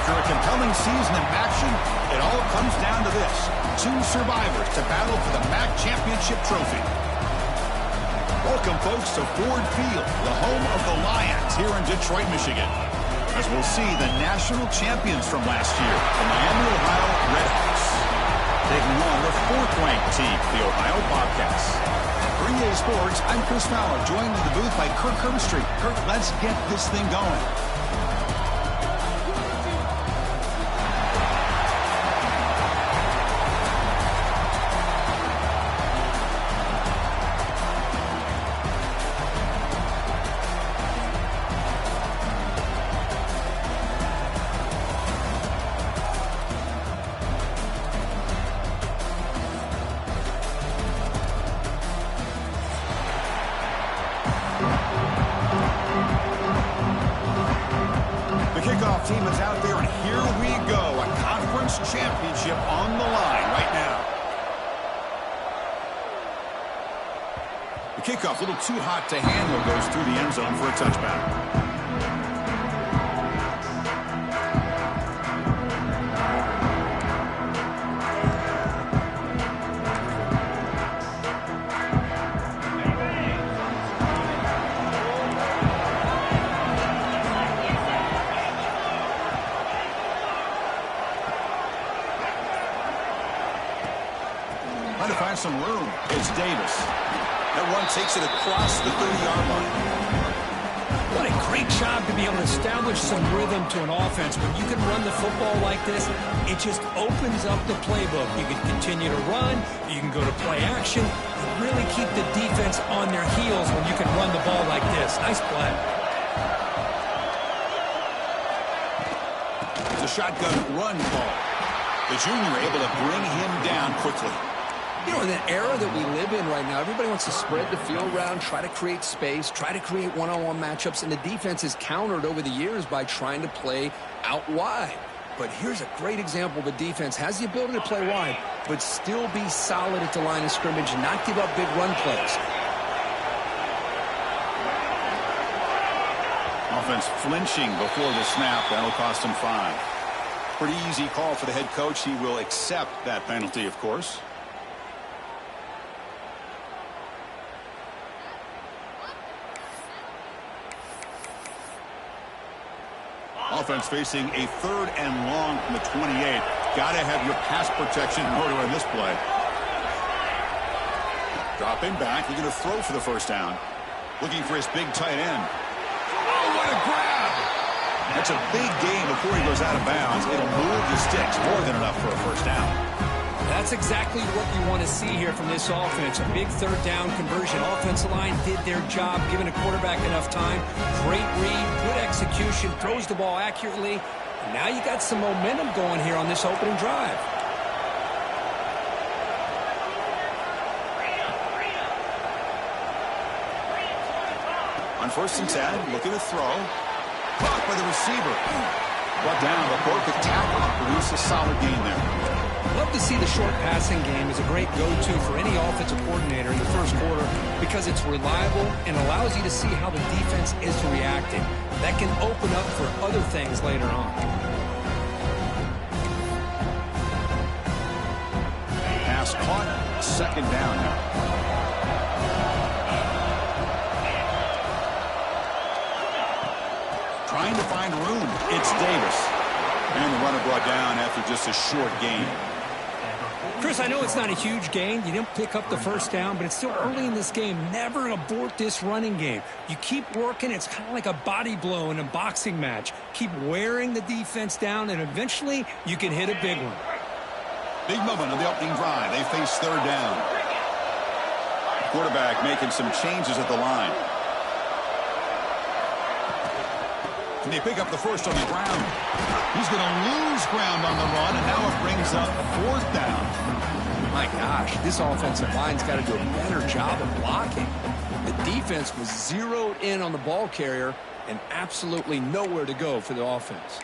After a compelling season of action, it all comes down to this. 2 survivors to battle for the MAC championship trophy. Welcome, folks, to Ford Field, the home of the Lions here in Detroit, Michigan. As we'll see the national champions from last year, the Miami, Ohio Redhawks, taking on the 4th-ranked team, the Ohio Bobcats. For EA Sports, I'm Chris Fowler, joined in the booth by Kirk Herbstreit. Kirk, let's get this thing going. Team is out there, and here we go. A conference championship on the line right now. The kickoff, a little too hot to handle, goes through the end zone for a touchback. Trying to find some room. It's Davis. That one takes it across the 30-yard line. What a great job to be able to establish some rhythm to an offense. When you can run the football like this, it just opens up the playbook. You can continue to run. You can go to play action. You really keep the defense on their heels when you can run the ball like this. Nice play. It's a shotgun run ball. The junior able to bring him down quickly. You know, in the era that we live in right now, everybody wants to spread the field around, try to create space, try to create one-on-one matchups, and the defense is countered over the years by trying to play out wide. But here's a great example of a defense has the ability to play wide, but still be solid at the line of scrimmage and not give up big run plays. Offense flinching before the snap. That'll cost him 5. Pretty easy call for the head coach. He will accept that penalty, of course. Offense facing a 3rd and long from the 28. Got to have your pass protection in order in this play. Dropping back. He's going to throw for the first down. Looking for his big tight end. Oh, what a grab! That's a big gain before he goes out of bounds. It'll move the sticks. More than enough for a first down. That's exactly what you want to see here from this offense. A big 3rd down conversion. Offensive line did their job, giving a quarterback enough time. Great read, good execution, throws the ball accurately. And now you got some momentum going here on this opening drive. On 1st and 10, looking to throw. Caught by the receiver. Brought down, but perfect tackle. Produce a solid gain there. Love to see the short passing game as a great go-to for any offensive coordinator in the first quarter because it's reliable and allows you to see how the defense is reacting. That can open up for other things later on. Pass caught. 2nd down now. Trying to find room. It's Davis. And the runner brought down after just a short gain. Chris, I know it's not a huge gain. You didn't pick up the first down, but it's still early in this game. Never abort this running game. You keep working. It's kind of like a body blow in a boxing match. Keep wearing the defense down, and eventually you can hit a big one. Big moment on the opening drive. They face 3rd down. Quarterback making some changes at the line. And they pick up the first on the ground. He's going to lose ground on the run, and now it brings up 4th down. My gosh, this offensive line's got to do a better job of blocking. The defense was zeroed in on the ball carrier and absolutely nowhere to go for the offense.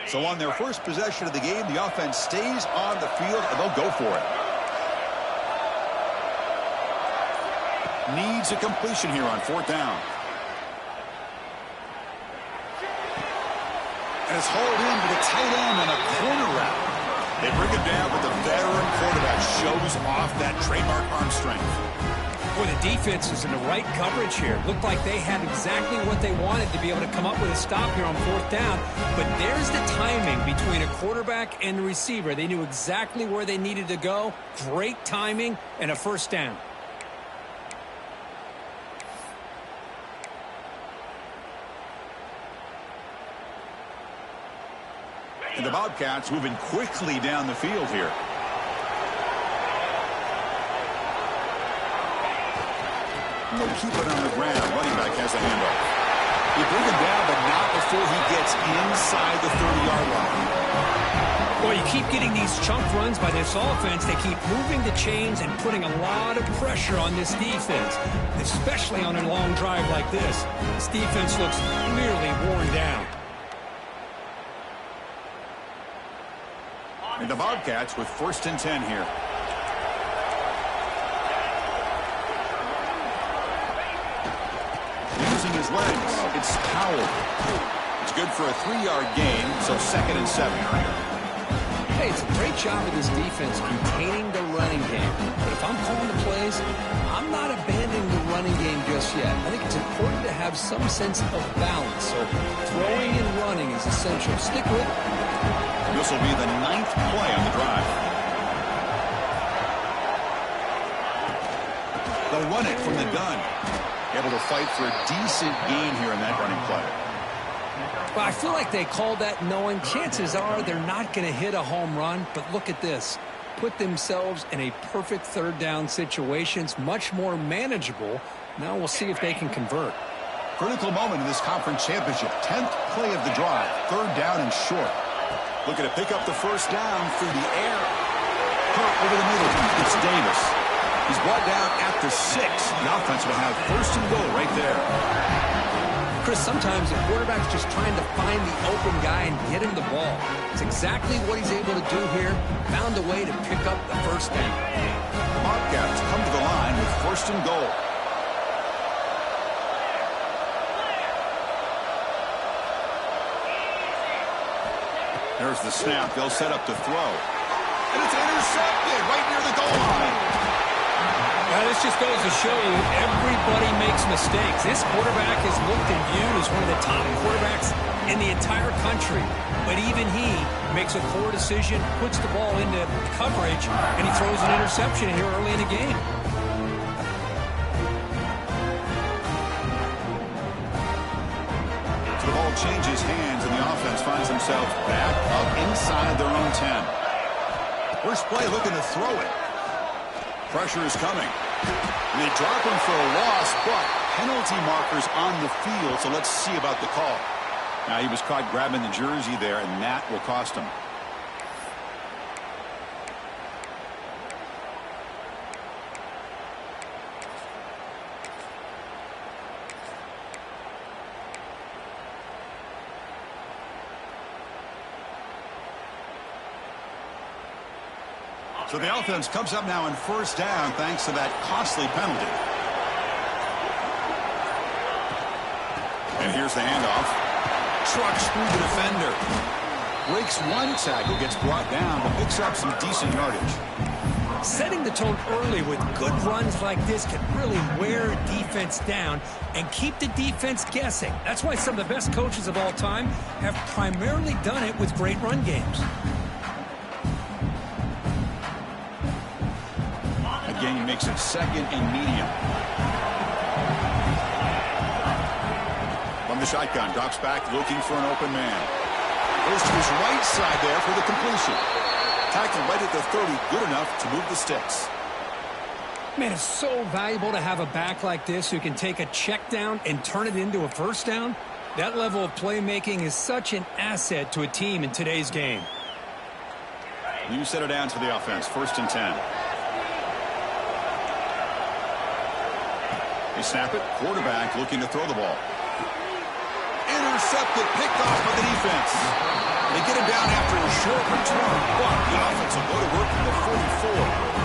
So on their first possession of the game, the offense stays on the field, and they'll go for it. Needs a completion here on 4th down. And it's hauled in to the tight end on a corner route. They bring it down, but the veteran quarterback shows off that trademark arm strength. Boy, the defense is in the right coverage here. Looked like they had exactly what they wanted to be able to come up with a stop here on 4th down. But there's the timing between a quarterback and the receiver. They knew exactly where they needed to go. Great timing and a 1st down. And the Bobcats moving quickly down the field here. They'll keep it on the ground. Running back has a handoff. He bring him down, but not before he gets inside the 30-yard line. Boy, you keep getting these chunk runs by this offense. They keep moving the chains and putting a lot of pressure on this defense, especially on a long drive like this. This defense looks clearly worn down. And the Bobcats with 1st and 10 here. Using his legs, it's Powell. It's good for a 3-yard gain, so 2nd and 7. Hey, it's a great job of this defense containing the running game. But if I'm calling the plays, I'm not abandoning the running game just yet. I think it's important to have some sense of balance. So throwing and running is essential. Stick with it. This will be the 9th play on the drive. They'll run it from the gun. Able to fight for a decent gain here in that running play. Well, I feel like they called that knowing chances are they're not going to hit a home run. But look at this. Put themselves in a perfect 3rd down situation. It's much more manageable. Now we'll see if they can convert. Critical moment in this conference championship. 10th play of the drive. 3rd down and short. Looking to pick up the 1st down through the air. Hurt over the middle. It's Davis. He's brought down at the 6. The offense will have 1st and goal right there. Chris, sometimes the quarterback's just trying to find the open guy and get him the ball. It's exactly what he's able to do here. Found a way to pick up the 1st down. The Bobcats come to the line with 1st and goal. There's the snap. They'll set up to throw. And it's intercepted right near the goal line. Now, this just goes to show you everybody makes mistakes. This quarterback is looked and viewed as one of the top quarterbacks in the entire country. But even he makes a poor decision, puts the ball into coverage, and he throws an interception here early in the game. So the ball changes hands, and the offense finds themselves back up inside their own 10. First play looking to throw it. Pressure is coming. And they drop him for a loss, but penalty markers on the field, so let's see about the call. Now, he was caught grabbing the jersey there, and that will cost him. So the offense comes up now on 1st down thanks to that costly penalty. And here's the handoff. Trucks through the defender. Breaks one tackle, gets brought down, but picks up some decent yardage. Setting the tone early with good runs like this can really wear a defense down and keep the defense guessing. That's why some of the best coaches of all time have primarily done it with great run games. Again, he makes it 2nd and medium. From the shotgun, drops back, looking for an open man. Goes to his right side there for the completion. Tackle right at the 30, good enough to move the sticks. Man, it's so valuable to have a back like this who can take a check down and turn it into a 1st down. That level of playmaking is such an asset to a team in today's game. You set it down to the offense, 1st and 10. They snap it. Quarterback looking to throw the ball. Intercepted get picked off by the defense. They get him down after a short return, but the offense will go to work from the 44.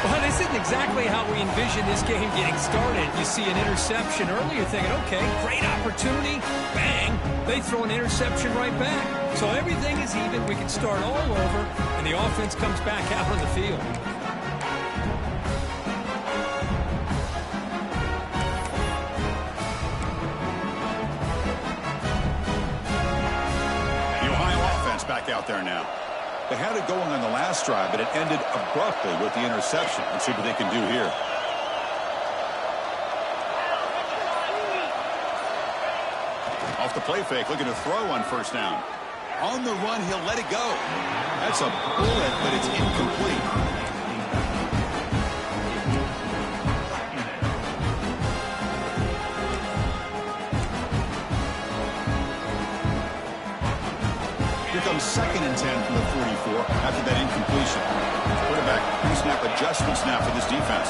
Well, this isn't exactly how we envisioned this game getting started. You see an interception early, you're thinking, okay, great opportunity. Bang, they throw an interception right back. So everything is even. We can start all over, and the offense comes back out on the field. The Ohio offense back out there now. They had it going on the last drive, but it ended abruptly with the interception. Let's see what they can do here. Off the play fake, looking to throw on first down. On the run, he'll let it go. That's a bullet, but it's incomplete. Second and 10 from the 44 after that incompletion. Quarterback pre-snap adjustments now for this defense.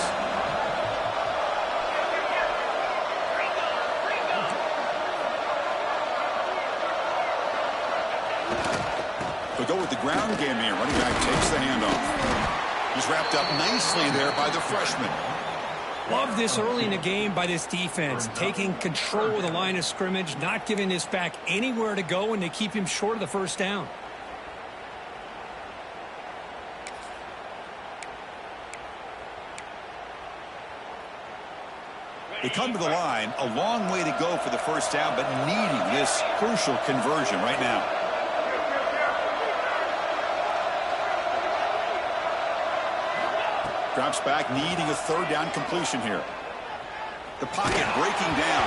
They'll go with the ground game here. Running back takes the handoff. He's wrapped up nicely there by the freshman. Love this early in the game by this defense, taking control of the line of scrimmage, not giving this back anywhere to go, and they keep him short of the first down. They come to the line, a long way to go for the first down, but needing this crucial conversion right now. Drops back, needing a third down completion here. The pocket breaking down.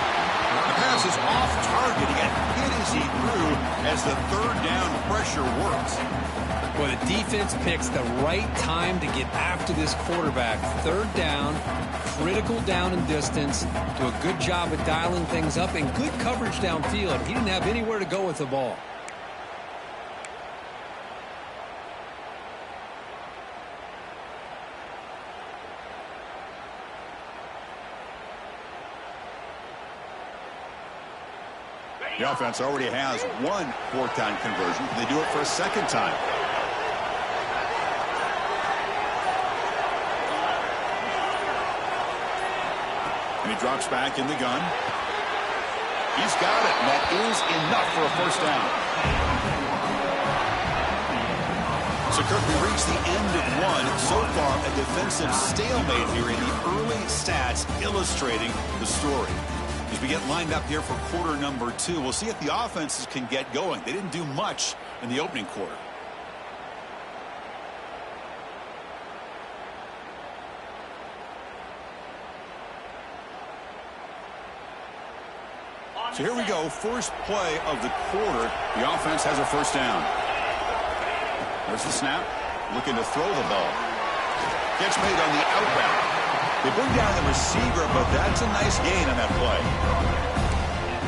The pass is off target. He got hit as he threw as the third down pressure works. Well, the defense picks the right time to get after this quarterback. Third down, critical down and distance. Do a good job of dialing things up and good coverage downfield. He didn't have anywhere to go with the ball. The offense already has one fourth down conversion. Can they do it for a second time? And he drops back in the gun. He's got it, and that is enough for a first down. So, Kirk, we reach the end of one. So far, a defensive stalemate here in the early stats illustrating the story. As we get lined up here for quarter number 2, we'll see if the offenses can get going. They didn't do much in the opening quarter. So here we go, first play of the quarter. The offense has a first down. There's the snap, looking to throw the ball. Gets made on the outbound. They bring down the receiver, but that's a nice gain on that play.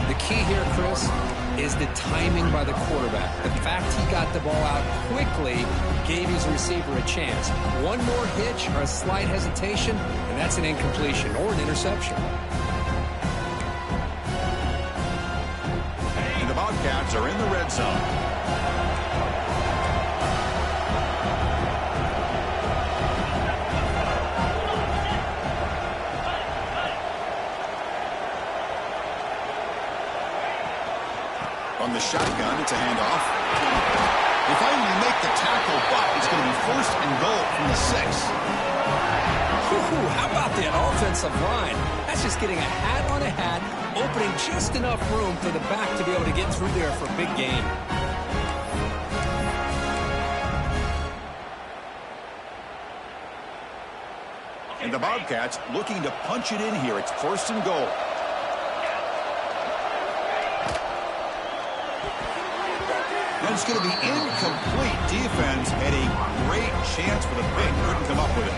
The key here, Chris, is the timing by the quarterback. The fact he got the ball out quickly gave his receiver a chance. One more hitch or a slight hesitation, and that's an incompletion or an interception. And the Bobcats are in the red zone. On the shotgun, it's a handoff. They finally make the tackle, but it's going to be first and goal from the 6. How about that offensive line? That's just getting a hat on a hat, opening just enough room for the back to be able to get through there for a big gain. And the Bobcats looking to punch it in here. It's first and goal. And it's going to be incomplete. Defense had a great chance for the pick. Couldn't come up with it.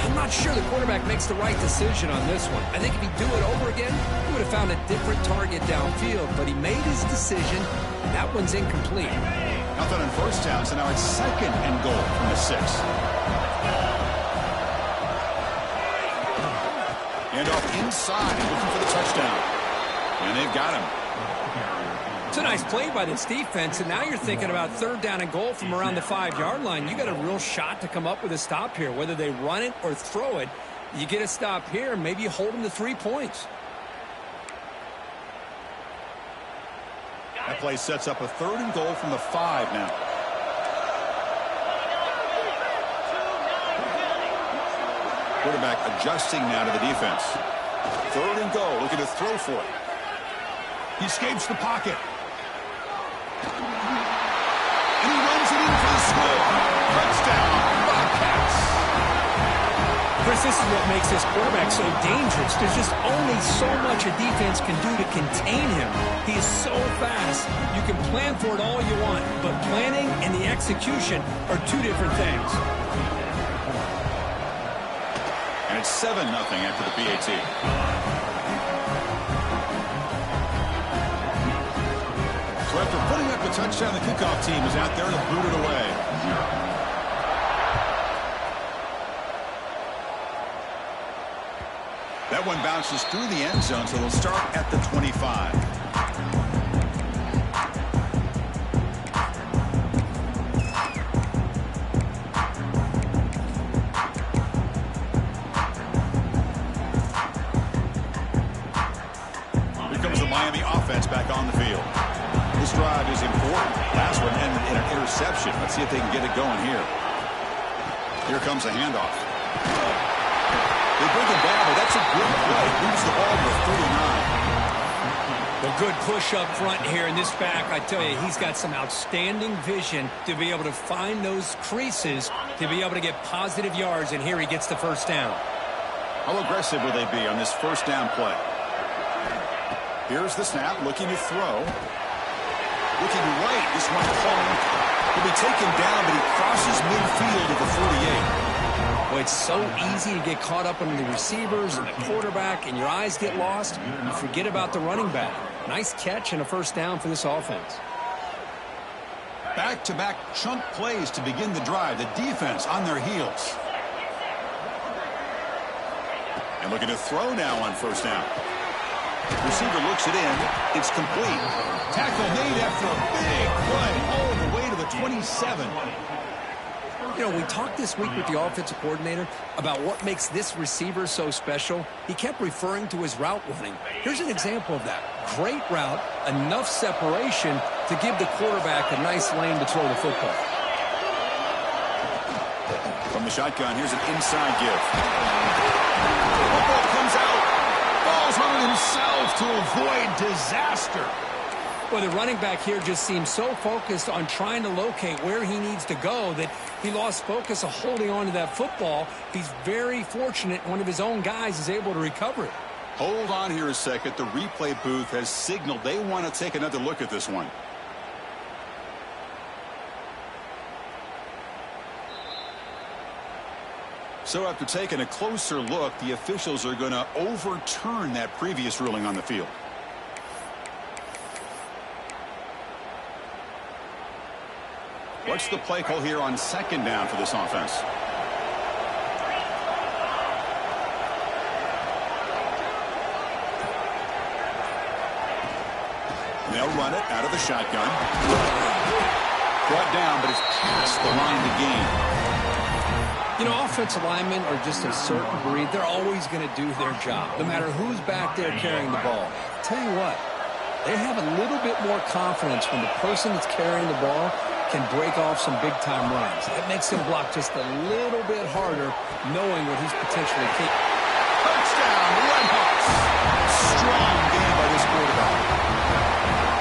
I'm not sure the quarterback makes the right decision on this one. I think if he'd do it over again, he would have found a different target downfield. But he made his decision. That one's incomplete. Nothing on first down, so now it's second and goal from the 6. And off inside, looking for the touchdown. And they've got him. It's a nice play by this defense, and now you're thinking about third down and goal from around the 5-yard line. You got a real shot to come up with a stop here. Whether they run it or throw it, you get a stop here, maybe you hold them to 3 points. That play sets up a third and goal from the 5 now. Quarterback adjusting now to the defense. Third and goal, looking to throw for it. He escapes the pocket. And he runs it in for the score. Touchdown, Bobcats. Chris, this is what makes this quarterback so dangerous. There's just only so much a defense can do to contain him. He is so fast. You can plan for it all you want, but planning and the execution are two different things. And it's 7-0 after the PAT. So after putting up the touchdown, the kickoff team is out there to boot it away. That one bounces through the end zone, so they'll start at the 25. Here comes the Miami offense back on the field. This drive is important. Last one ended in an interception. Let's see if they can get it going here. Here comes a handoff. They bring it down, but that's a good play. Moves the ball to the 39. A good push up front here in this back. I tell you, he's got some outstanding vision to be able to find those creases, to be able to get positive yards, and here he gets the first down. How aggressive will they be on this first down play? Here's the snap, looking to throw. Looking right, this one called. He'll be taken down, but he crosses midfield at the 48. Well, it's so easy to get caught up on the receivers and the quarterback, and your eyes get lost. You forget about the running back. Nice catch and a first down for this offense. Back-to-back chunk plays to begin the drive. The defense on their heels. And looking to throw now on first down. Receiver looks it in. It's complete. Tackle made after a big play all the way to the 27. You know, we talked this week with the offensive coordinator about what makes this receiver so special. He kept referring to his route running. Here's an example of that. Great route, enough separation to give the quarterback a nice lane to throw the football. From the shotgun, here's an inside give. Football comes out. Falls on it himself to avoid disaster. Well, the running back here just seems so focused on trying to locate where he needs to go that he lost focus of holding on to that football. He's very fortunate one of his own guys is able to recover it. Hold on here a second. The replay booth has signaled they want to take another look at this one. So after taking a closer look, the officials are going to overturn that previous ruling on the field. What's the play call here on second down for this offense? They'll run it out of the shotgun. Brought down, but it's past the line to gain. You know, offensive linemen are just a certain breed. They're always going to do their job, no matter who's back there carrying the ball. Tell you what, they have a little bit more confidence when the person that's carrying the ball can break off some big-time runs. That makes him block just a little bit harder, knowing what he's potentially capable. Touchdown, Redhawks. Strong game by this quarterback.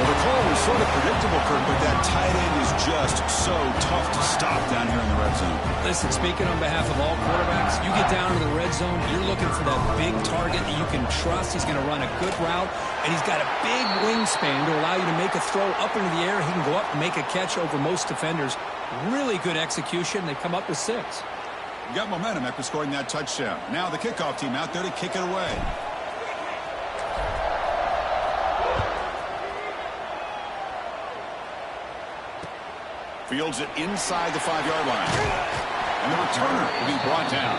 Well, the call was sort of predictable, Kurt, but that tight end is just so tough to stop down here in the red zone. Listen, speaking on behalf of all quarterbacks, you get down to the red zone, you're looking for that big target that you can trust. He's going to run a good route, and he's got a big wingspan to allow you to make a throw up into the air. He can go up and make a catch over most defenders. Really good execution. They come up with 6. Got momentum after scoring that touchdown. Now the kickoff team out there to kick it away. Fields it inside the 5-yard line. And the returner will be brought down.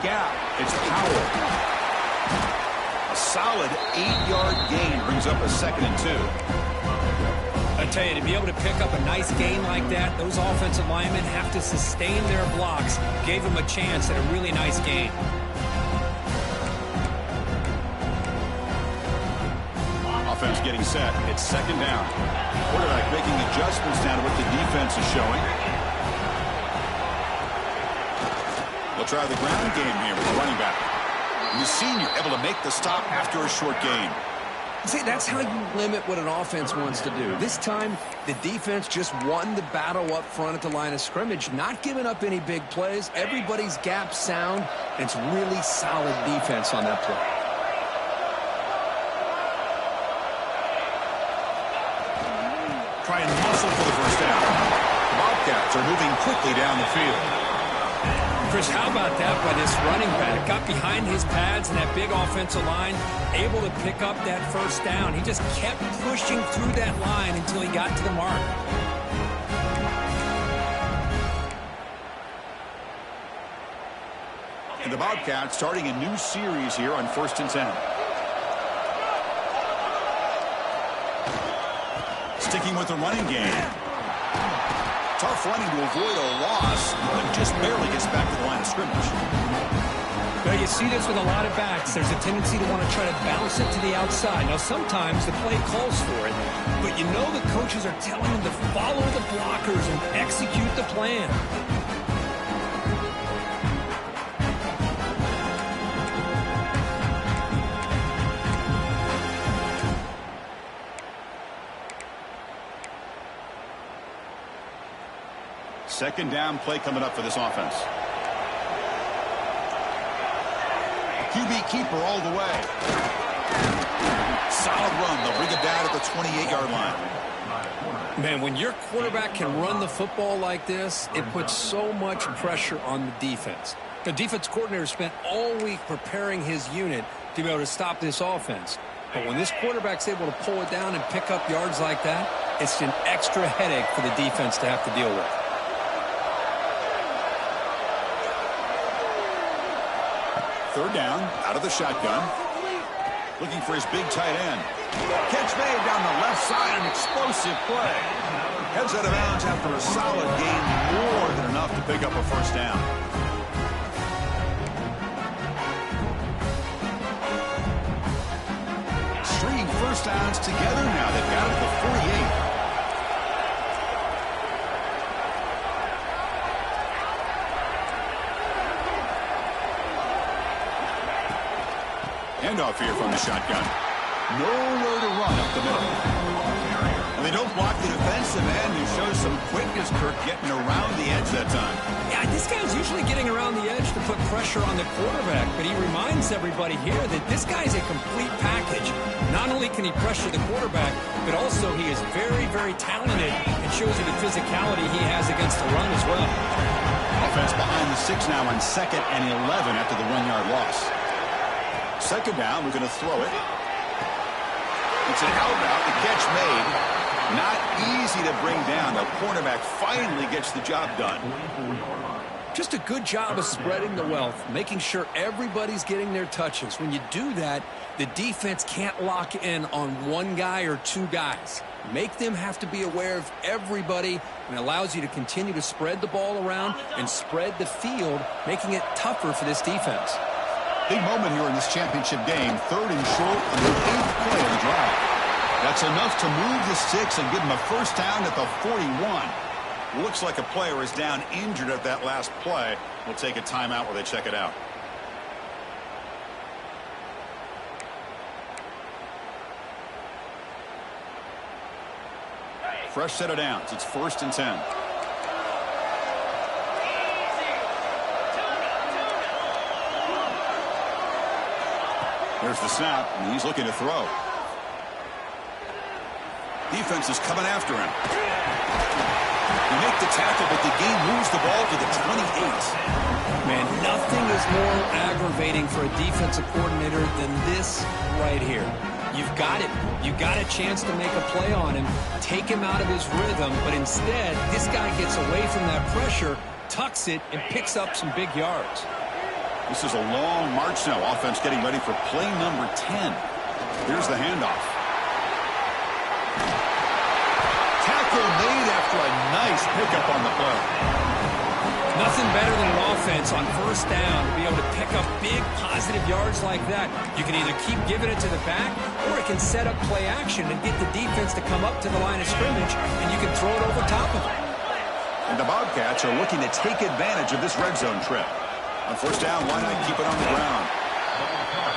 gap. It's Powell. A solid 8-yard gain brings up a 2nd and 2. I tell you, to be able to pick up a nice gain like that, those offensive linemen have to sustain their blocks. Gave them a chance at a really nice gain. Offense getting set. It's 2nd down. Quarterback making adjustments down to what the defense is showing. They'll try the ground game here with the running back. The senior able to make the stop after a short gain. See, that's how you limit what an offense wants to do. This time, the defense just won the battle up front at the line of scrimmage, not giving up any big plays. Everybody's gap sound, and it's really solid defense on that play. Try and muscle for the first down. The Bobcats are moving quickly down the field. Chris, how about that by this running back? Got behind his pads and that big offensive line, able to pick up that first down. He just kept pushing through that line until he got to the mark. And the Bobcats starting a new series here on 1st and 10. Sticking with the running game. Tough running to avoid a loss, but just barely gets back to the line of scrimmage. Well, you see this with a lot of backs. There's a tendency to want to try to bounce it to the outside. Now, sometimes the play calls for it, but you know the coaches are telling them to follow the blockers and execute the plan. Second down play coming up for this offense. QB keeper all the way. Solid run. They'll bring it down at the 28-yard line. Man, when your quarterback can run the football like this, it puts so much pressure on the defense. The defense coordinator spent all week preparing his unit to be able to stop this offense. But when this quarterback's able to pull it down and pick up yards like that, it's an extra headache for the defense to have to deal with. Third down, out of the shotgun. Looking for his big tight end. Catch made down the left side, an explosive play. Heads out of bounds after a solid gain, more than enough to pick up a first down. Stringing first downs together now. They've got it to the 48. Handoff here from the shotgun. Nowhere to run up the middle. And they don't block the defensive end, who shows some quickness, Kirk, getting around the edge that time. Yeah, this guy's usually getting around the edge to put pressure on the quarterback, but he reminds everybody here that this guy's a complete package. Not only can he pressure the quarterback, but also he is very, very talented and shows you the physicality he has against the run as well. Offense behind the 6 now on 2nd and 11 after the 1-yard loss. Second down, we're going to throw it. It's an out route, the catch made. Not easy to bring down. The cornerback finally gets the job done. Just a good job of spreading the wealth, making sure everybody's getting their touches. When you do that, the defense can't lock in on one guy or two guys. Make them have to be aware of everybody, and allows you to continue to spread the ball around and spread the field, making it tougher for this defense. Big moment here in this championship game. 3rd and short on the 8th play of the drive. That's enough to move the sticks and give them a first down at the 41. Looks like a player is down injured at that last play. We'll take a timeout while they check it out. Fresh set of downs. It's 1st and 10. There's the snap, and he's looking to throw. Defense is coming after him. You make the tackle, but the game moves the ball to the 28. Man, nothing is more aggravating for a defensive coordinator than this right here. You've got it. You've got a chance to make a play on him, take him out of his rhythm, but instead, this guy gets away from that pressure, tucks it, and picks up some big yards. This is a long march now. Offense getting ready for play number 10. Here's the handoff. Tackle made after a nice pickup on the play. Nothing better than an offense on first down to be able to pick up big positive yards like that. You can either keep giving it to the back, or it can set up play action and get the defense to come up to the line of scrimmage, and you can throw it over top of it. And the Bobcats are looking to take advantage of this red zone trip. On first down, why not keep it on the ground?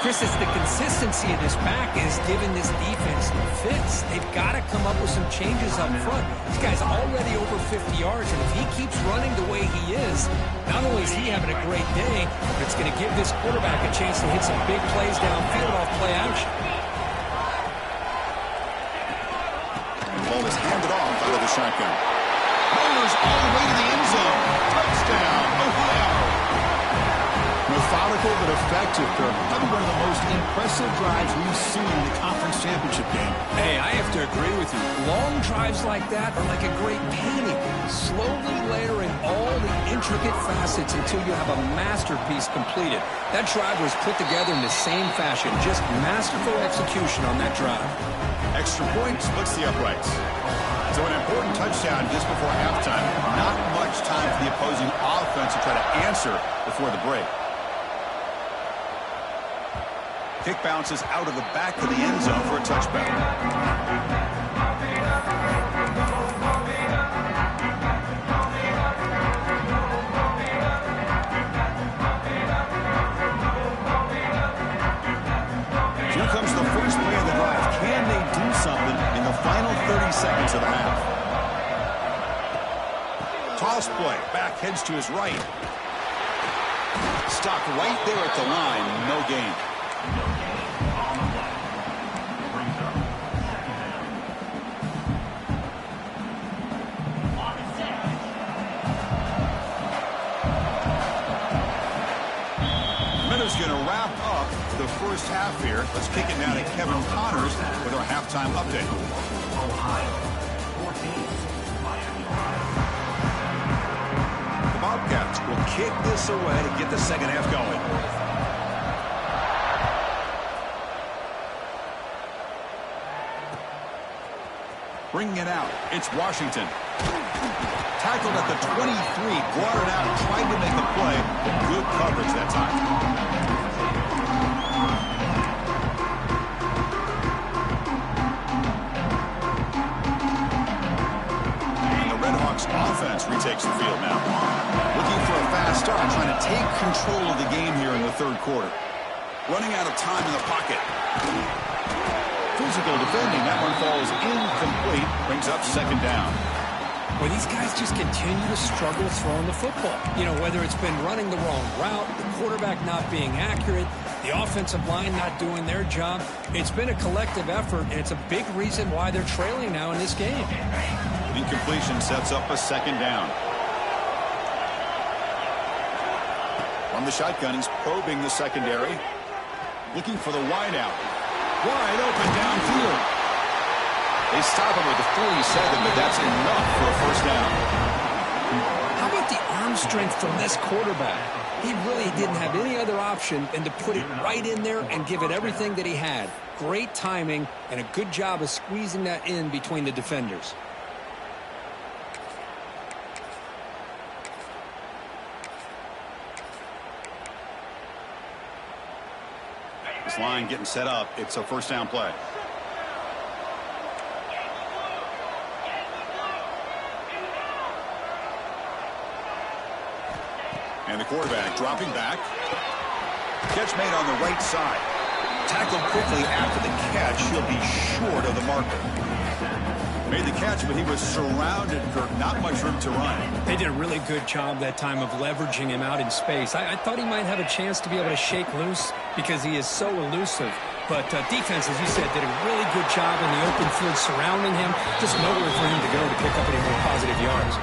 Chris, it's the consistency of this back is giving this defense fits. They've got to come up with some changes up front. This guy's already over 50 yards, and if he keeps running the way he is, not only is he having a great day, but it's going to give this quarterback a chance to hit some big plays downfield off play action. And the ball is handed off out of the shotgun. Rollers all the way to the end zone. Touchdown, Ohio. Methodical but effective, Kirk. Probably one of the most impressive drives we've seen in the conference championship game. Hey, I have to agree with you. Long drives like that are like a great painting. Slowly layering all the intricate facets until you have a masterpiece completed. That drive was put together in the same fashion. Just masterful execution on that drive. Extra point splits the uprights. So an important touchdown just before halftime. Not much time for the opposing offense to try to answer before the break. Kick bounces out of the back of the end zone for a touchback. Here comes the first play of the drive. Can they do something in the final 30 seconds of the half? Toss play. Back heads to his right. Stopped right there at the line. No gain. Going to wrap up the first half here. Let's kick it now to Kevin Connors with our halftime update. The Bobcats will kick this away to get the second half going. Bringing it out, it's Washington. Tackled at the 23, brought it out, tried to make a play. Good coverage that time. Offense retakes the field now. Looking for a fast start, trying to take control of the game here in the third quarter. Running out of time in the pocket. Physical defending. That one falls incomplete. Brings up second down. Well, these guys just continue to struggle throwing the football. You know, whether it's been running the wrong route, the quarterback not being accurate, the offensive line not doing their job. It's been a collective effort, and it's a big reason why they're trailing now in this game. Incompletion sets up a second down. From the shotgun, he's probing the secondary. Looking for the wide out. Wide open downfield. They stop him with the 47, but that's enough for a first down. How about the arm strength from this quarterback? He really didn't have any other option than to put it right in there and give it everything that he had. Great timing and a good job of squeezing that in between the defenders. This line getting set up. It's a first down play. And the quarterback dropping back. Catch made on the right side. Tackled quickly after the catch. He'll be short of the marker. Made the catch, but he was surrounded, Kirk. Not much room to run. They did a really good job that time of leveraging him out in space. I thought he might have a chance to be able to shake loose because he is so elusive. But defense, as you said, did a really good job in the open field surrounding him. Just nowhere for him to go to pick up any more positive yards.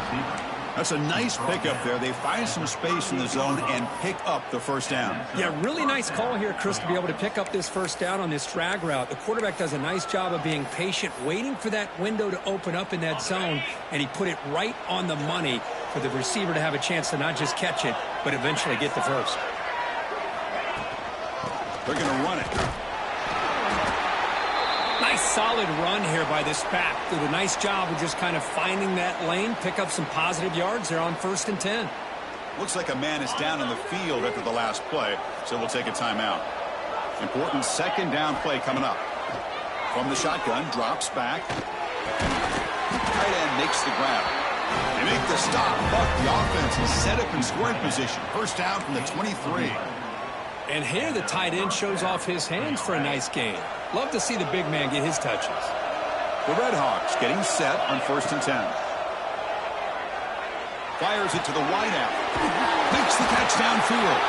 That's a nice pickup there. They find some space in the zone and pick up the first down. Yeah, really nice call here, Chris, to be able to pick up this first down on this drag route. The quarterback does a nice job of being patient, waiting for that window to open up in that zone, and he put it right on the money for the receiver to have a chance to not just catch it, but eventually get the first. They're going to run it. Nice solid run here by this back. Did a nice job of just kind of finding that lane, pick up some positive yards there on 1st and 10. Looks like a man is down on the field after the last play, so we'll take a timeout. Important 2nd down play coming up. From the shotgun, drops back. Tight end makes the grab. They make the stop, but the offense is set up in scoring position. 1st down from the 23. And here the tight end shows off his hands for a nice gain. Love to see the big man get his touches. The Red Hawks getting set on 1st and 10. Fires it to the wideout. Makes the catch downfield.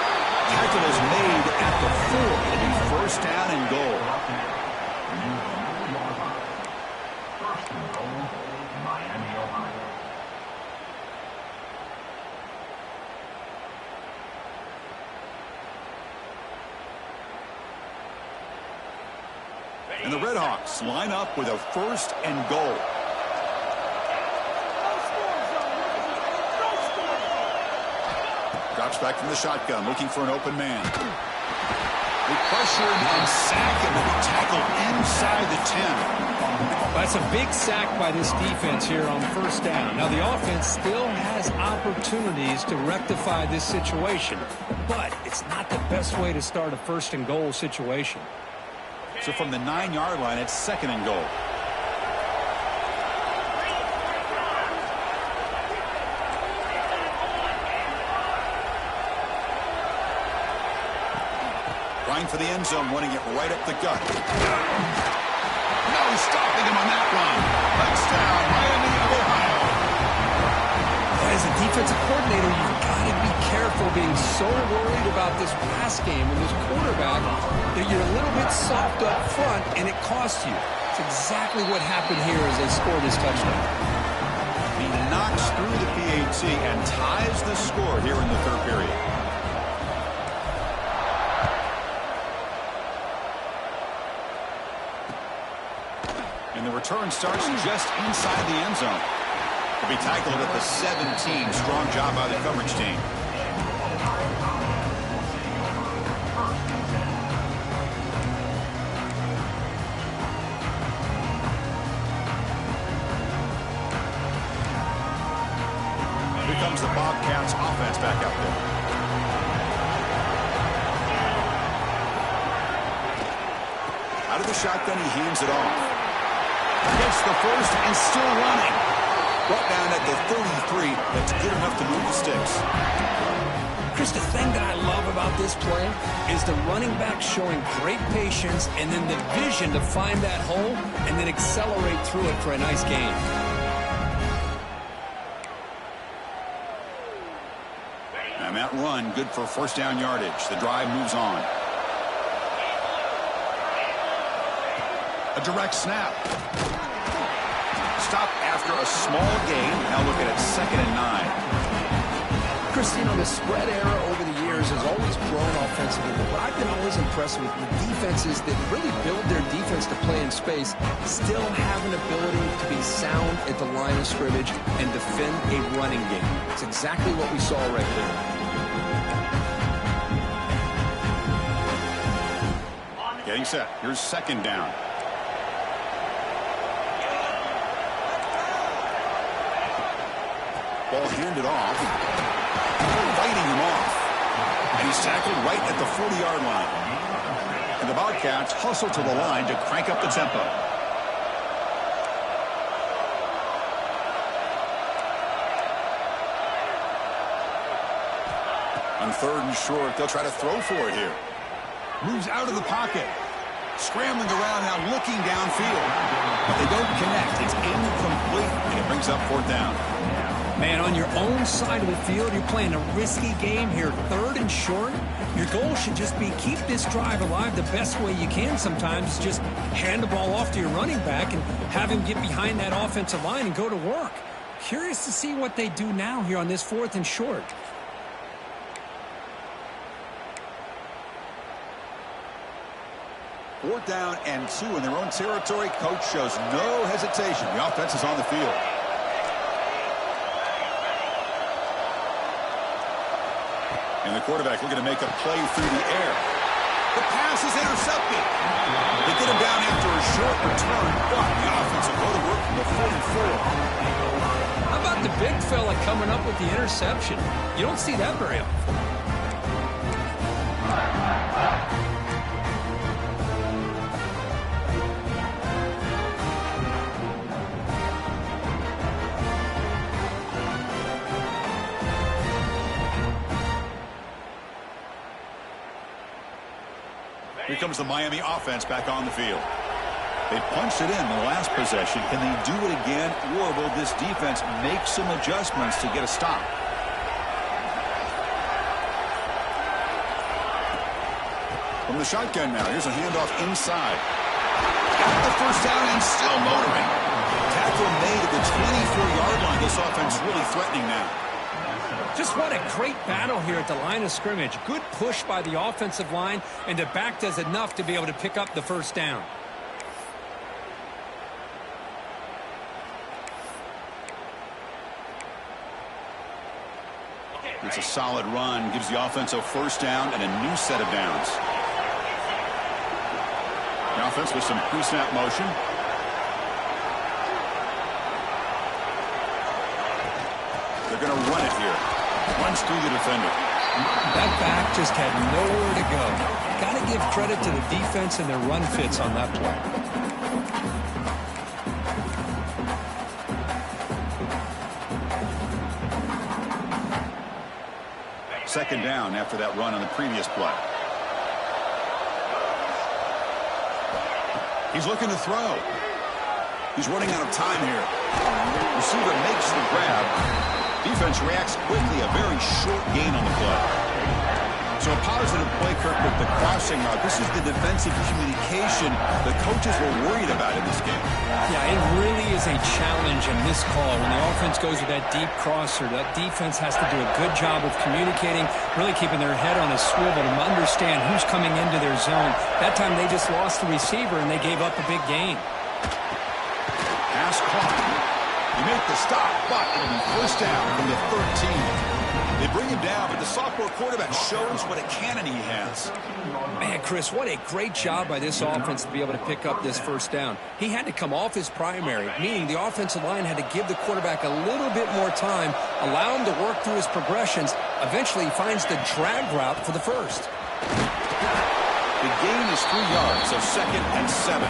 Tackle is made at the 4. It'll be 1st down and goal. And the Red Hawks line up with a 1st and goal. Drops back from the shotgun, looking for an open man. They pressure and sack him and tackle inside the 10. That's a big sack by this defense here on 1st down. Now, the offense still has opportunities to rectify this situation, but it's not the best way to start a 1st and goal situation. So from the 9-yard line, it's 2nd and goal. Going for the end zone, running it right up the gut. No stopping him on that run. Touchdown, Miami of Ohio. As a defensive coordinator, you've got to be careful being so worried about this pass game and this quarterback that you're a little bit soft up front and it costs you. It's exactly what happened here as they scored this touchdown. He knocks through the PAT and ties the score here in the 3rd period. And the return starts just inside the end zone. He'll be tackled at the 17. Strong job by the coverage team. Here comes the Bobcats offense back out there. Out of the shotgun, he hands it off. Gets the 1st and still running. Brought down at the 33. That's good enough to move the sticks. Chris, the thing that I love about this play is the running back showing great patience and then the vision to find that hole and then accelerate through it for a nice gain. And that run, good for 1st down yardage. The drive moves on. A direct snap. Stop after a small gain. Now look at it, 2nd and 9. Chris, you know, the spread era over the years has always grown offensively, but what I've been always impressed with the defenses that really build their defense to play in space still have an ability to be sound at the line of scrimmage and defend a running game. It's exactly what we saw right there. Getting set. Here's 2nd down. Ball handed off. Fighting him off. And he's tackled right at the 40-yard line. And the Bobcats hustle to the line to crank up the tempo. On 3rd and short, they'll try to throw for it here. Moves out of the pocket. Scrambling around now, looking downfield. But they don't connect. It's incomplete, and it brings up 4th down. Man, on your own side of the field, you're playing a risky game here. 3rd and short. Your goal should just be keep this drive alive the best way you can sometimes. Just hand the ball off to your running back and have him get behind that offensive line and go to work. Curious to see what they do now here on this 4th and short. Fourth down and 2 in their own territory. Coach shows no hesitation. The offense is on the field. And the quarterback looking to make a play through the air. The pass is intercepted. They get him down after a short return, but the offense will go to work from the 44. How about the big fella coming up with the interception? You don't see that very often. Here comes the Miami offense back on the field. They punched it in the last possession. Can they do it again, or will this defense make some adjustments to get a stop? From the shotgun now, here's a handoff inside. Got the first down and still motoring. Tackle made at the 24-yard line. This offense really threatening now. Just what a great battle here at the line of scrimmage. Good push by the offensive line, and the back does enough to be able to pick up the first down. It's a solid run, gives the offense a first down and a new set of downs. The offense with some pre-snap motion. They're going to run it here. Runs through the defender. That back just had nowhere to go. Got to give credit to the defense and their run fits on that play. Second down after that run on the previous play. He's looking to throw. He's running out of time here. Receiver makes the grab. Defense reacts quickly. A very short gain on the play. So a positive play, Kirk, with the crossing route. This is the defensive communication the coaches were worried about in this game. Yeah, it really is a challenge in this call. When the offense goes with that deep crosser, that defense has to do a good job of communicating, really keeping their head on a swivel to understand who's coming into their zone. That time they just lost the receiver and they gave up a big gain. Pass caught. You make the stop, but it'll be first down from the 13. They bring him down, but the sophomore quarterback shows what a cannon he has. Man, Chris, what a great job by this offense to be able to pick up this first down. He had to come off his primary, meaning the offensive line had to give the quarterback a little bit more time, allow him to work through his progressions. Eventually, he finds the drag route for the first. The gain is 3 yards, so second and 7.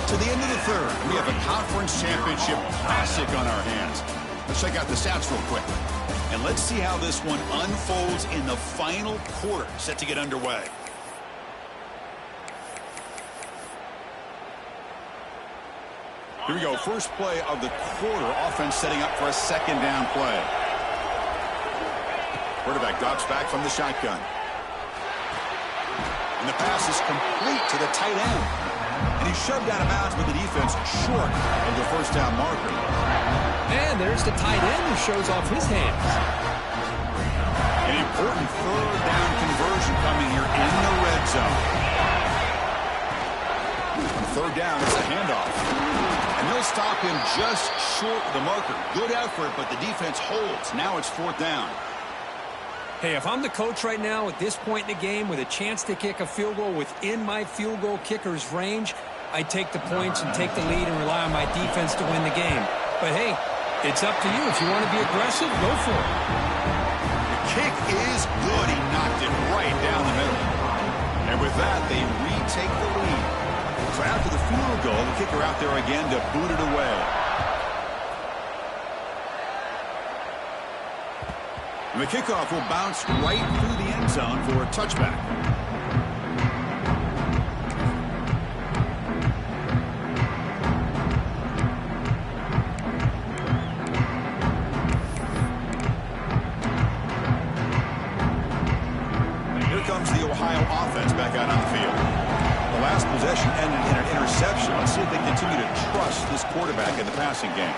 To the end of the third, we have a conference championship classic on our hands. Let's check out the stats real quick. And let's see how this one unfolds in the final quarter, set to get underway. Here we go, first play of the quarter, offense setting up for a second down play. Quarterback drops back from the shotgun. And the pass is complete to the tight end. And he's shoved out of bounds with the defense short of the first down marker. And there's the tight end who shows off his hands. An important third down conversion coming here in the red zone. On third down, it's a handoff. And they'll stop him just short of the marker. Good effort, but the defense holds. Now it's fourth down. Hey, if I'm the coach right now at this point in the game with a chance to kick a field goal within my field goal kicker's range, I'd take the points and take the lead and rely on my defense to win the game. But hey, it's up to you. If you want to be aggressive, go for it. The kick is good. He knocked it right down the middle. And with that, they retake the lead. So after the field goal, the kicker out there again to boot it away. And the kickoff will bounce right through the end zone for a touchback. Here comes the Ohio offense back out on the field. The last possession ended in an interception. Let's see if they continue to trust this quarterback in the passing game.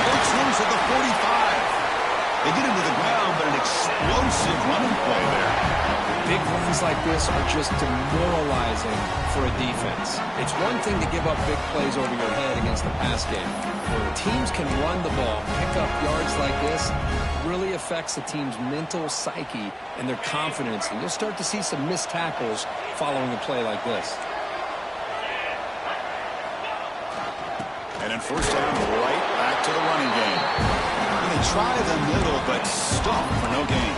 Breaks loose at the 45. They get into the ground, but an explosive running play there. Big runs like this are just demoralizing for a defense. It's one thing to give up big plays over your head against the pass game. When teams can run the ball, pick up yards like this, it really affects the team's mental psyche and their confidence. And you'll start to see some missed tackles following a play like this. And then first down, right back to the running game. And they try the middle, but stop for no gain.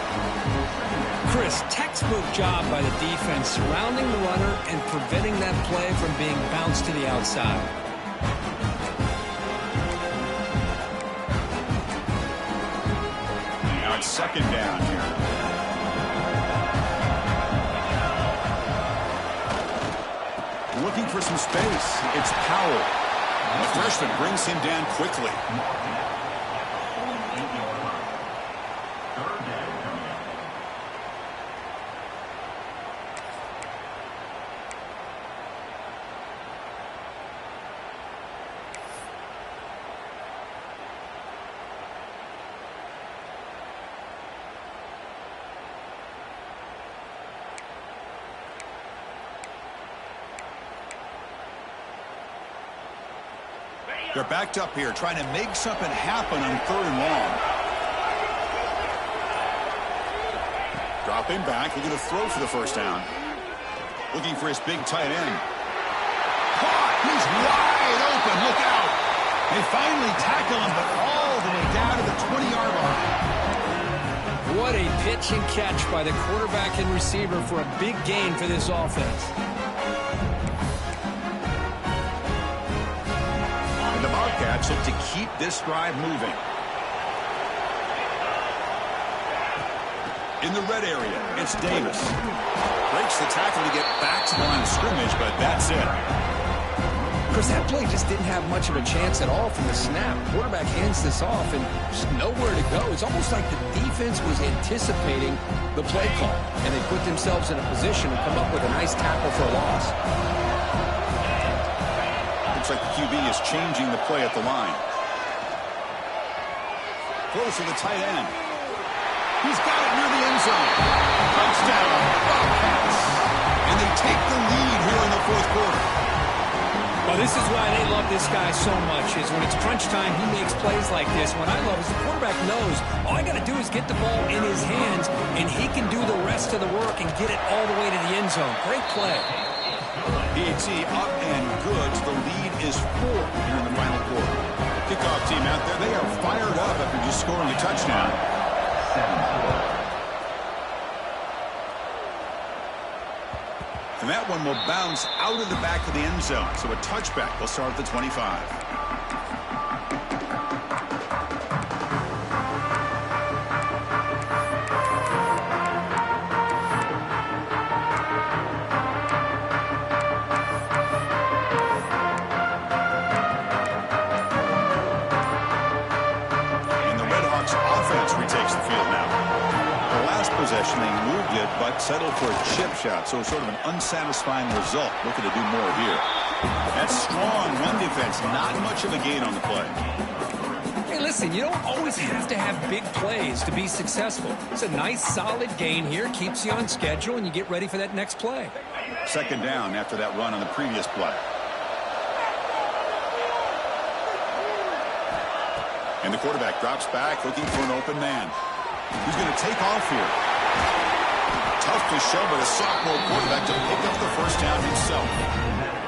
Chris, textbook job by the defense surrounding the runner and preventing that play from being bounced to the outside. Now it's second down here. Looking for some space. It's Powell. The freshman brings him down quickly. They're backed up here, trying to make something happen on 3rd and long. Dropping back, looking to throw for the first down. Looking for his big tight end. Caught! He's wide open, look out! They finally tackle him, but all the way down to the 20-yard line. What a pitch and catch by the quarterback and receiver for a big gain for this offense. And the Bobcats look to keep this drive moving. In the red area, it's Davis. Breaks the tackle to get back to the line of scrimmage, but that's it. Chris, that play just didn't have much of a chance at all from the snap. Quarterback hands this off and just nowhere to go. It's almost like the defense was anticipating the play call, and they put themselves in a position to come up with a nice tackle for a loss. Looks like the QB is changing the play at the line. Close to the tight end. He's got it near the end zone. Touchdown, Bobcats. And they take the lead here in the 4th quarter. Well, this is why they love this guy so much, is when it's crunch time, he makes plays like this. What I love is the quarterback knows all I got to do is get the ball in his hands, and he can do the rest of the work and get it all the way to the end zone. Great play. PAT up and good. The lead is 4 here in the final quarter. Kickoff team out there, they are fired up after just scoring a touchdown. And that one will bounce out of the back of the end zone. So a touchback will start at the 25. Possession, they moved it, but settled for a chip shot, so sort of an unsatisfying result. Looking to do more here. That strong run defense, not much of a gain on the play. Hey, listen, you don't always have to have big plays to be successful. It's a nice, solid gain here, keeps you on schedule, and you get ready for that next play. Second down after that run on the previous play. And the quarterback drops back, looking for an open man. Who's going to take off here? Tough to show, but a sophomore quarterback to pick up the first down himself.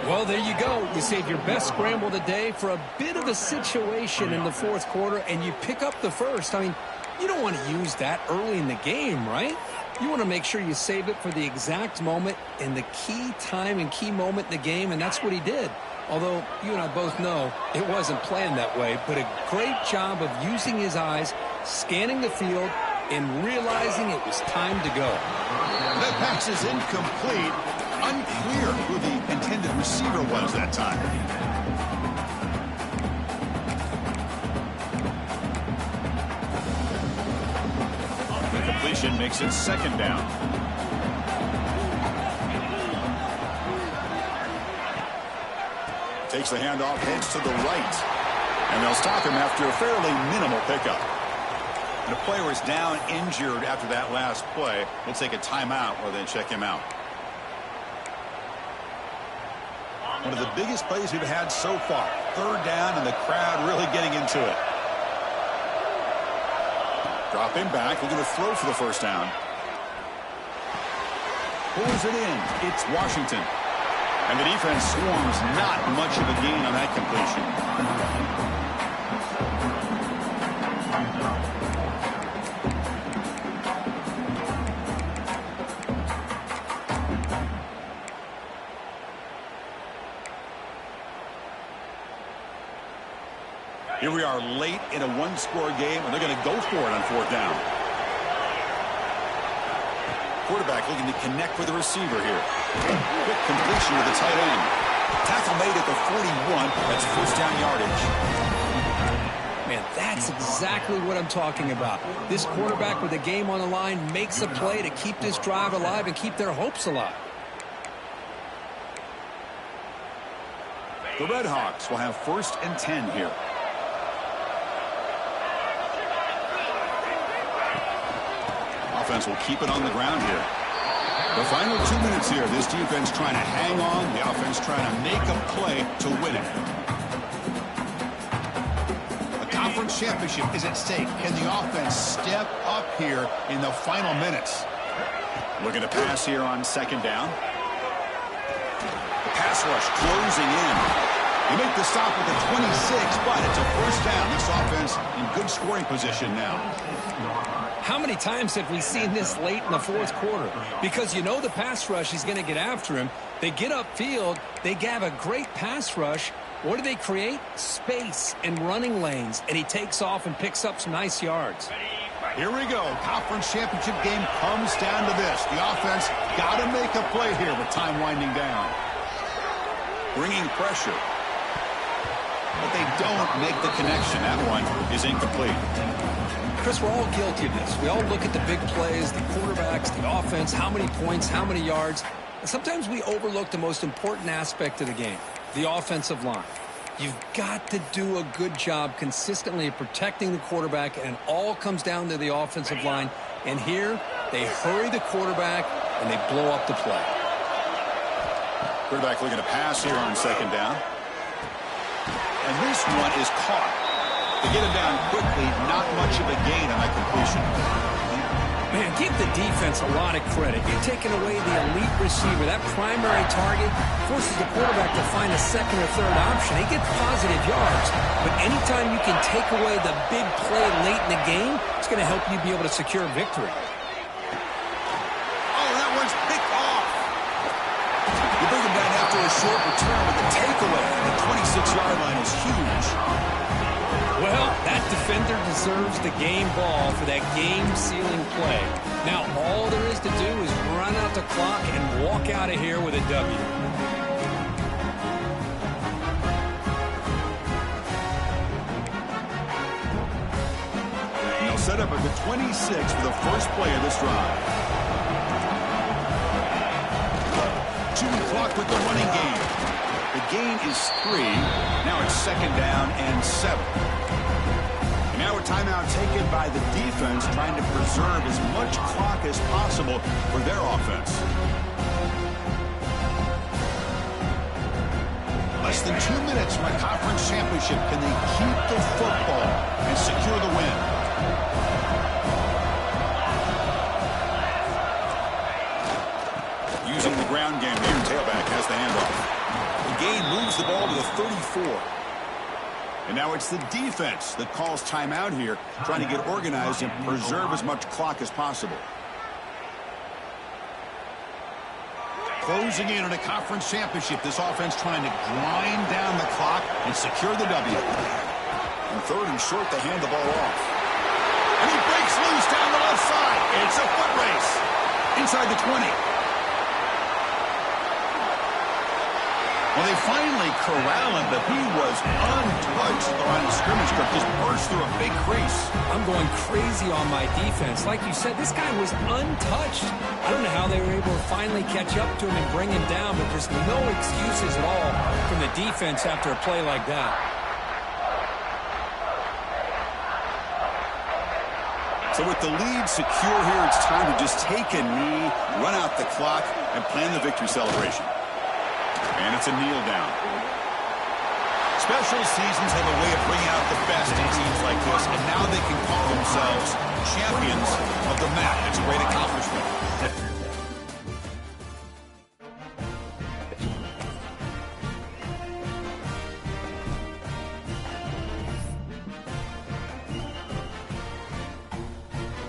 Well, there you go. You save your best scramble of the day for a bit of a situation in the 4th quarter, and you pick up the first. I mean, you don't want to use that early in the game, right? You want to make sure you save it for the exact moment and the key time and key moment in the game, and that's what he did. Although you and I both know it wasn't planned that way, but a great job of using his eyes, scanning the field, and realizing it was time to go. That pass is incomplete. Unclear who the intended receiver was that time. The completion makes it second down. Takes the handoff, heads to the right. And they'll stop him after a fairly minimal pickup. And a player is down injured after that last play. We'll take a timeout or then check him out. One of the biggest plays we've had so far. Third down and the crowd really getting into it. Drop him back. We're going to throw for the first down. Pulls it in. It's Washington. And the defense swarms not much of a gain on that completion. Here we are late in a one-score game, and they're going to go for it on fourth down. Quarterback looking to connect with the receiver here. Quick completion to the tight end. Tackle made at the 41. That's first down yardage. Man, that's exactly what I'm talking about. This quarterback with the game on the line makes a play to keep this drive alive and keep their hopes alive. The Red Hawks will have 1st and 10 here. Offense will keep it on the ground here. The final 2 minutes here. This defense trying to hang on. The offense trying to make a play to win it. A conference championship is at stake. Can the offense step up here in the final minutes? Looking to pass here on second down. The pass rush closing in. They make the stop at the 26, but it's a first down. This offense in good scoring position now. How many times have we seen this late in the fourth quarter? Because you know the pass rush is going to get after him. They get upfield. They have a great pass rush. What do they create? Space and running lanes. And he takes off and picks up some nice yards. Here we go. Conference championship game comes down to this. The offense got to make a play here with time winding down. Bringing pressure. But they don't make the connection. That one is incomplete. Chris, we're all guilty of this. We all look at the big plays, the quarterbacks, the offense, how many points, how many yards. And sometimes we overlook the most important aspect of the game, the offensive line. You've got to do a good job consistently of protecting the quarterback, and it all comes down to the offensive line. And here, they hurry the quarterback, and they blow up the play. Quarterback looking to pass here on second down. And this one is caught. They get him down quickly, not much of a gain on that completion. Man, give the defense a lot of credit. You're taking away the elite receiver. That primary target forces the quarterback to find a second or third option. He gets positive yards. But anytime you can take away the big play late in the game, it's going to help you be able to secure victory. Oh, that one's picked off. You bring him down after a short return with the takeaway. The 26-yard line is huge. Well, that defender deserves the game ball for that game-sealing play. Now, all there is to do is run out the clock and walk out of here with a W. And they'll set up at the 26 for the first play of this drive. 2 clock with the running game. The gain is 3. Now it's second down and 7. Now a timeout taken by the defense, trying to preserve as much clock as possible for their offense. Less than 2 minutes from a conference championship. Can they keep the football and secure the win? Using the ground game here, tailback has the handoff. The gain moves the ball to the 34. And now it's the defense that calls timeout here, trying to get organized and preserve as much clock as possible. Closing in on a conference championship, this offense trying to grind down the clock and secure the W. And third and short, they hand the ball off. And he breaks loose down the left side. It's a foot race. Inside the 20. Well, they finally corral him, but he was untouched at the line of scrimmage. Just burst through a big crease. I'm going crazy on my defense. Like you said, this guy was untouched. I don't know how how they were able to finally catch up to him and bring him down, but there's no excuses at all from the defense after a play like that. So with the lead secure here, it's time to just take a knee, run out the clock, and plan the victory celebration. And it's a kneel down. Special seasons have a way of bringing out the best in teams like this, and now they can call themselves champions of the MAC. It's a great accomplishment.